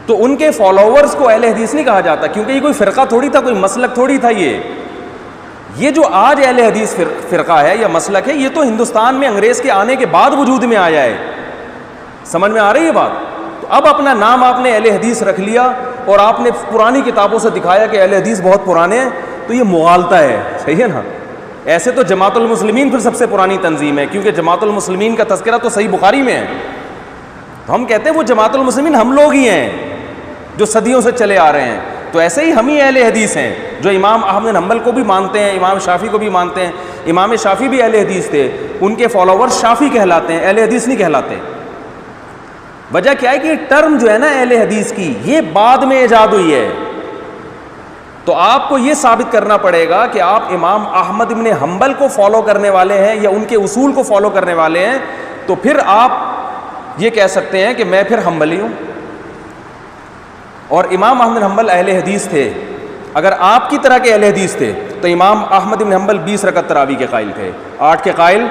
تو ان کے فالوورز کو اہل حدیث نہیں کہا جاتا، کیونکہ یہ کوئی فرقہ تھوڑی تھا، کوئی مسلک تھوڑی تھا. یہ جو آج اہل حدیث فرقہ ہے یا مسلک ہے، یہ تو ہندوستان میں انگریز کے آنے کے بعد وجود میں آیا ہے. سمجھ میں آ رہی ہے بات؟ تو اب اپنا نام آپ نے اہل حدیث رکھ لیا اور آپ نے پرانی کتابوں سے دکھایا کہ اہل حدیث بہت پرانے ہیں، تو یہ مغالطہ ہے. صحیح ہے نا؟ ایسے تو جماعت المسلمین پھر سب سے پرانی تنظیم ہے، کیونکہ جماعت المسلمین کا تذکرہ تو صحیح بخاری میں ہے. تو ہم کہتے ہیں وہ جماعت المسلمین ہم لوگ ہی ہیں جو صدیوں سے چلے آ رہے ہیں. تو ایسے ہی ہم ہی اہل حدیث ہیں جو امام احمد بن حنبل کو بھی مانتے ہیں، امام شافعی کو بھی مانتے ہیں. امام شافعی بھی اہل حدیث تھے، ان کے فالوورز شافعی کہلاتے ہیں، اہل حدیث نہیں کہلاتے. وجہ کیا ہے کہ یہ ٹرم جو ہے نا اہل حدیث کی، یہ بعد میں ایجاد ہوئی ہے. تو آپ کو یہ ثابت کرنا پڑے گا کہ آپ امام احمد بن حنبل کو فالو کرنے والے ہیں یا ان کے اصول کو فالو کرنے والے ہیں، تو پھر آپ یہ کہہ سکتے ہیں کہ میں پھر حنبلی ہوں. اور امام احمد بن حنبل اہل حدیث تھے. اگر آپ کی طرح کے اہل حدیث تھے تو امام احمد بن حنبل 20 رکعت تراویح کے قائل تھے. 8 کے قائل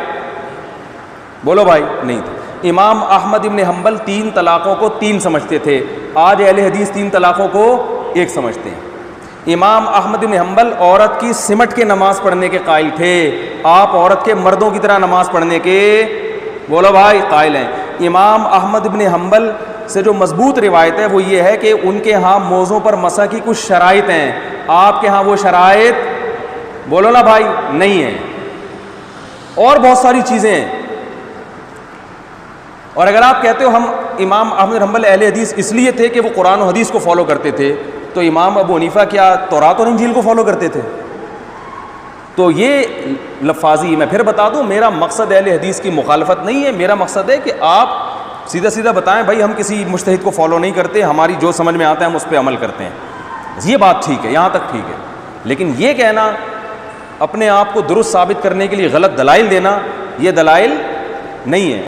بولو بھائی نہیں تھے. امام احمد بن حنبل 3 طلاقوں کو 3 سمجھتے تھے. آج اہل حدیث 3 طلاقوں کو 1 سمجھتے ہیں. امام احمد بن حنبل عورت کی سمٹ کے نماز پڑھنے کے قائل تھے. آپ عورت کے مردوں کی طرح نماز پڑھنے کے بولو بھائی قائل ہیں. امام احمد بن حنبل سے جو مضبوط روایت ہے وہ یہ ہے کہ ان کے ہاں موضوع پر مسح کی کچھ شرائط ہیں، آپ کے ہاں وہ شرائط بولو نا بھائی نہیں ہیں. اور بہت ساری چیزیں ہیں. اور اگر آپ کہتے ہو ہم امام احمد بن حنبل اہل حدیث اس لیے تھے کہ وہ قرآن و حدیث کو فالو کرتے تھے، تو امام ابو حنیفہ کیا تورات اور انجیل کو فالو کرتے تھے؟ تو یہ لفاظی میں پھر بتا دوں، میرا مقصد اہل حدیث کی مخالفت نہیں ہے. میرا مقصد ہے کہ آپ سیدھا سیدھا بتائیں بھائی ہم کسی مجتہد کو فالو نہیں کرتے، ہماری جو سمجھ میں آتا ہے ہم اس پہ عمل کرتے ہیں. یہ بات ٹھیک ہے، یہاں تک ٹھیک ہے. لیکن یہ کہنا اپنے آپ کو درست ثابت کرنے کے لیے غلط دلائل دینا، یہ دلائل نہیں ہے.